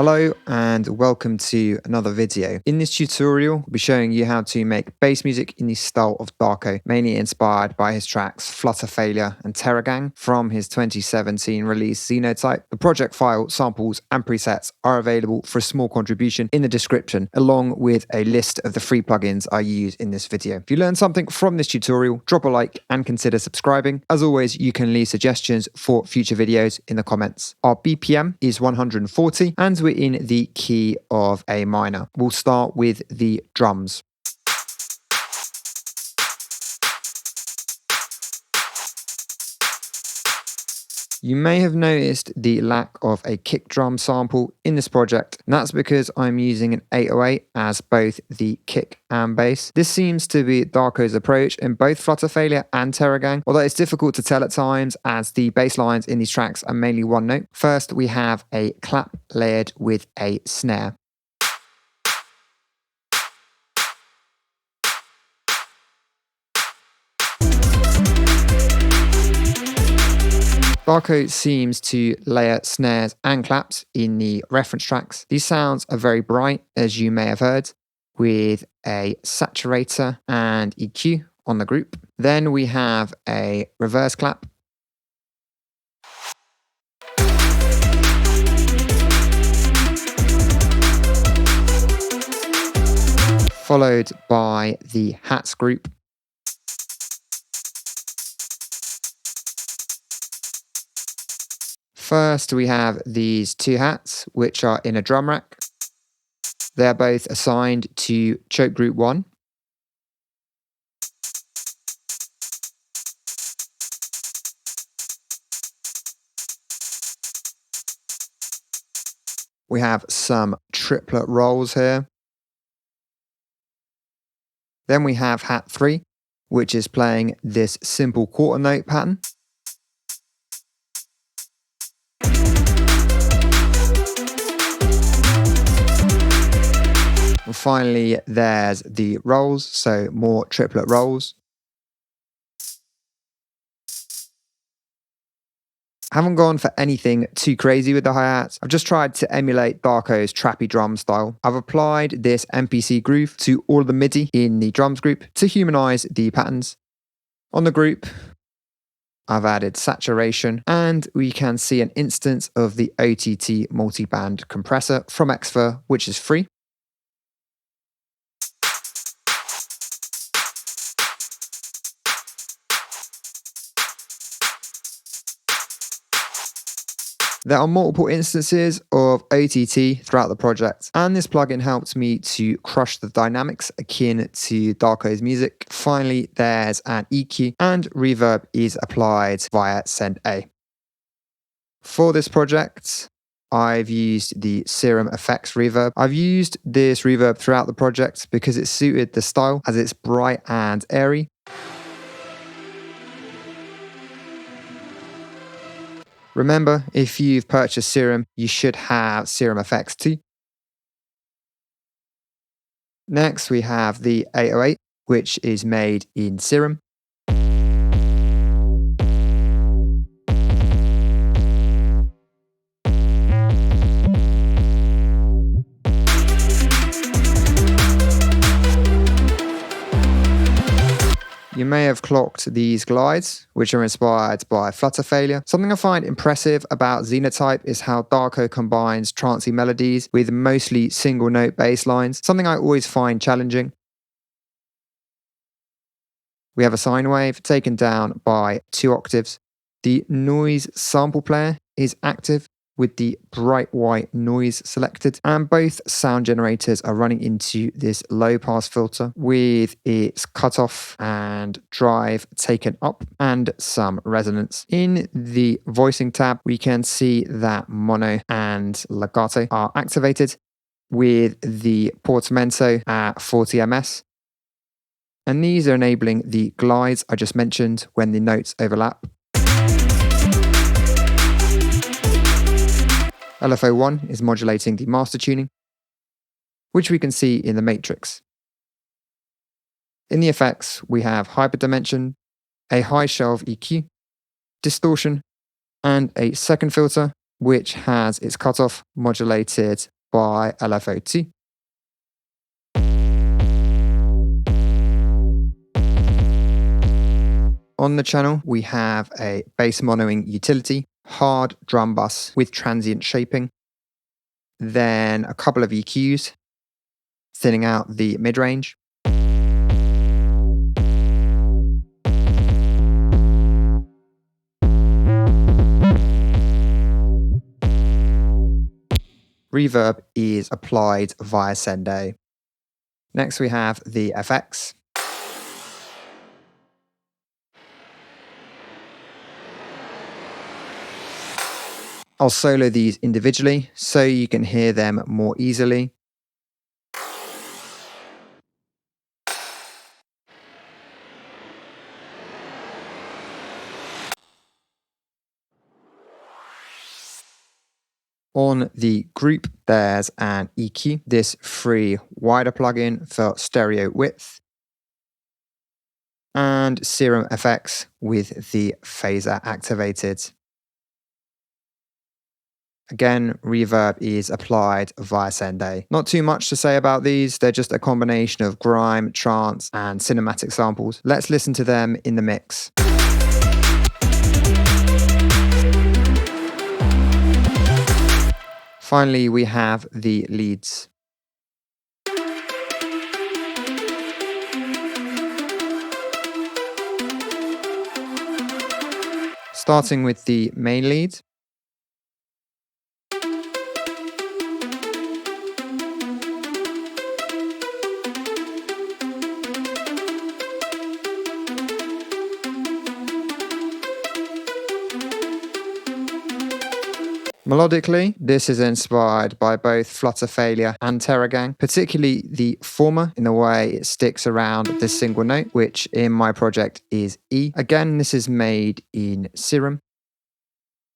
Hello and welcome to another video. In this tutorial, we'll be showing you how to make bass music in the style of Dark0, mainly inspired by his tracks Flutter Failure and Terra from his 2017 release Xenotype. The project file, samples and presets are available for a small contribution in the description, along with a list of the free plugins I use in this video. If you learned something from this tutorial, drop a like and consider subscribing. As always, you can leave suggestions for future videos in the comments. Our BPM is 140 and we're in the key of A minor. We'll start with the drums. You may have noticed the lack of a kick drum sample in this project, and that's because I'm using an 808 as both the kick and bass. This seems to be Dark0's approach in both Flutter Failure and Terra, although it's difficult to tell at times as the bass lines in these tracks are mainly one note. First, we have a clap layered with a snare. Dark0 seems to layer snares and claps in the reference tracks. These sounds are very bright, as you may have heard, with a saturator and EQ on the group. Then we have a reverse clap. Followed by the hats group. First, we have these two hats, which are in a drum rack. They're both assigned to choke group 1. We have some triplet rolls here. Then we have hat 3, which is playing this simple quarter note pattern. And finally, there's the rolls, so more triplet rolls. I haven't gone for anything too crazy with the hi-hats. I've just tried to emulate Dark0's trappy drum style. I've applied this MPC groove to all of the MIDI in the drums group to humanize the patterns. On the group, I've added saturation, and we can see an instance of the OTT multiband compressor from Xfer, which is free. There are multiple instances of OTT throughout the project, and this plugin helps me to crush the dynamics akin to Dark0's music. Finally, there's an EQ, and reverb is applied via Send A. For this project, I've used the Serum Effects reverb. I've used this reverb throughout the project because it suited the style as it's bright and airy. Remember, if you've purchased Serum, you should have Serum Effects too. Next, we have the 808, which is made in Serum. You may have clocked these glides, which are inspired by Flutter Failure. Something I find impressive about Xenotype is how Dark0 combines trancey melodies with mostly single note bass lines, something I always find challenging. We have a sine wave taken down by 2 octaves. The noise sample player is active with the bright white noise selected, and both sound generators are running into this low pass filter with its cutoff and drive taken up and some resonance. In the voicing tab, we can see that mono and legato are activated with the portamento at 40 ms. And these are enabling the glides I just mentioned when the notes overlap. LFO1 is modulating the master tuning, which we can see in the matrix. In the effects, we have hyperdimension, a high shelf EQ, distortion, and a second filter, which has its cutoff modulated by LFO2. On the channel, we have a bass monoing utility, hard drum bus with transient shaping, then a couple of EQs, thinning out the mid-range, reverb is applied via Send A. Next we have the FX. I'll solo these individually so you can hear them more easily. On the group, there's an EQ, this free wider plugin for stereo width, and Serum FX with the phaser activated. Again, reverb is applied via Send A. Not too much to say about these, they're just a combination of grime, trance, and cinematic samples. Let's listen to them in the mix. Finally, we have the leads. Starting with the main lead. Melodically, this is inspired by both Flutter Failure and Terra, particularly the former in the way it sticks around this single note, which in my project is E. Again, this is made in Serum.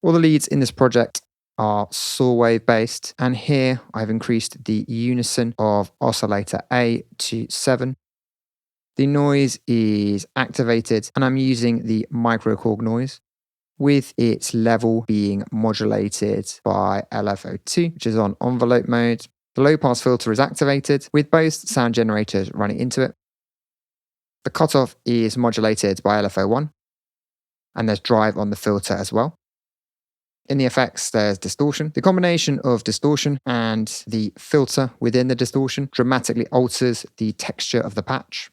All the leads in this project are saw wave based, and here I've increased the unison of oscillator A to 7. The noise is activated, and I'm using the microcorg noise, with its level being modulated by LFO2, which is on envelope mode. The low pass filter is activated with both sound generators running into it. The cutoff is modulated by LFO1, and there's drive on the filter as well. In the effects, there's distortion. The combination of distortion and the filter within the distortion dramatically alters the texture of the patch.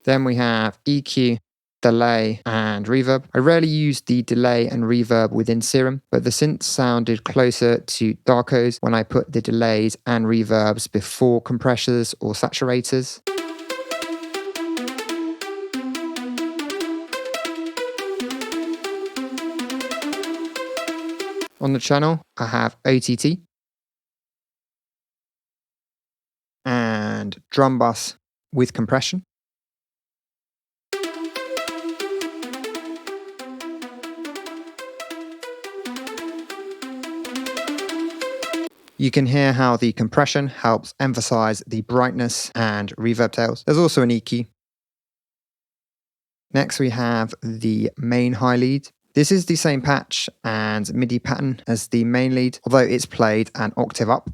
Then we have EQ, delay, and reverb. I rarely use the delay and reverb within Serum, but the synth sounded closer to Dark0's when I put the delays and reverbs before compressors or saturators. On the channel, I have OTT and drum bus with compression. You can hear how the compression helps emphasize the brightness and reverb tails. There's also an EQ. Next we have the main high lead. This is the same patch and MIDI pattern as the main lead, although it's played an octave up.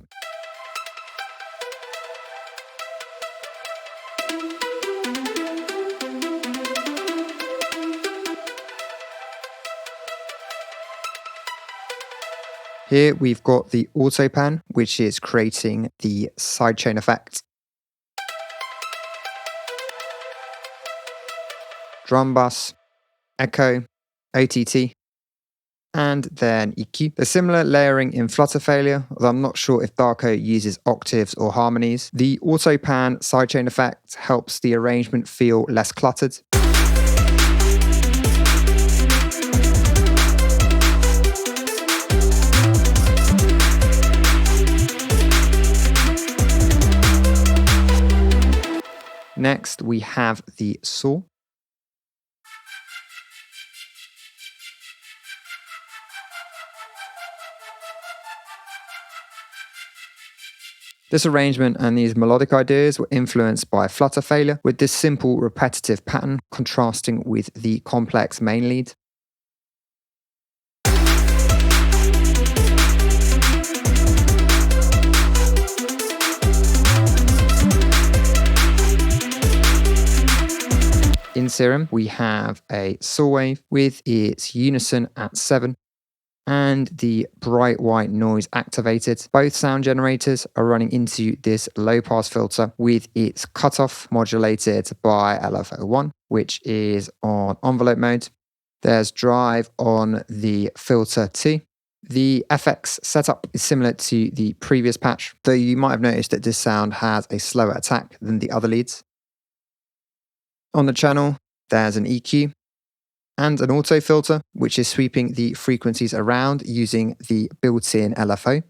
Here we've got the auto pan, which is creating the sidechain effect. Drum bus, echo, OTT, and then EQ. There's similar layering in Flutter Failure, although I'm not sure if Dark0 uses octaves or harmonies. The auto pan sidechain effect helps the arrangement feel less cluttered. Next, we have the saw. This arrangement and these melodic ideas were influenced by Flutter failure, with this simple repetitive pattern contrasting with the complex main lead. In Serum, we have a saw wave with its unison at 7 and the bright white noise activated. Both sound generators are running into this low pass filter with its cutoff modulated by LFO1, which is on envelope mode. There's drive on the filter 2. The FX setup is similar to the previous patch, though you might have noticed that this sound has a slower attack than the other leads. On the channel, there's an EQ and an auto filter, which is sweeping the frequencies around using the built-in LFO.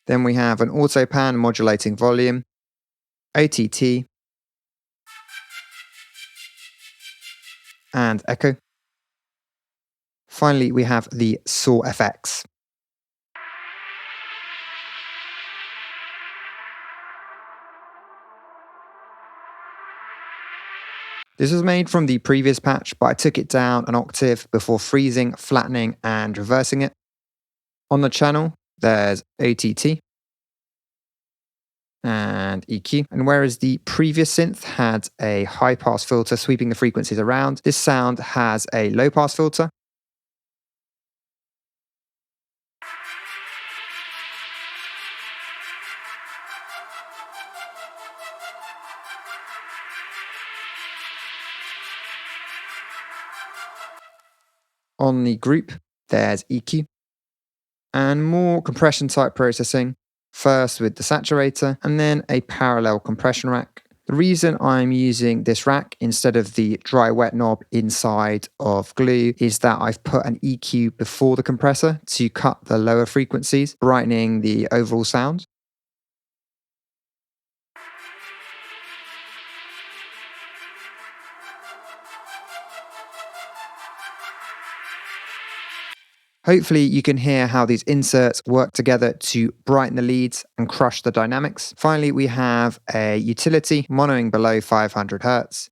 Then we have an auto pan modulating volume, OTT, and echo. Finally, we have the saw FX. This was made from the previous patch, but I took it down an octave before freezing, flattening, and reversing it. On the channel, there's OTT and EQ. And whereas the previous synth had a high pass filter sweeping the frequencies around, this sound has a low pass filter. On the group, there's EQ and more compression type processing, first with the saturator and then a parallel compression rack. The reason I'm using this rack instead of the dry wet knob inside of Glue is that I've put an EQ before the compressor to cut the lower frequencies, brightening the overall sound. Hopefully you can hear how these inserts work together to brighten the leads and crush the dynamics. Finally, we have a utility monoing below 500 Hz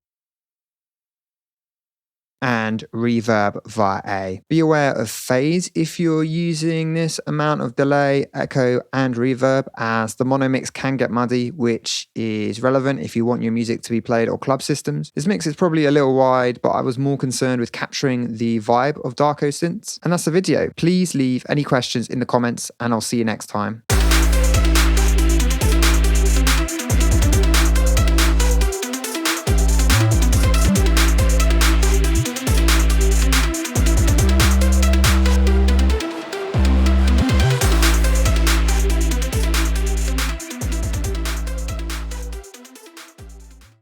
and reverb via A. Be aware of phase if you're using this amount of delay, echo, and reverb, as the mono mix can get muddy, which is relevant if you want your music to be played on club systems. This mix is probably a little wide, but I was more concerned with capturing the vibe of Dark0 synths. And that's the video. Please leave any questions in the comments, and I'll see you next time.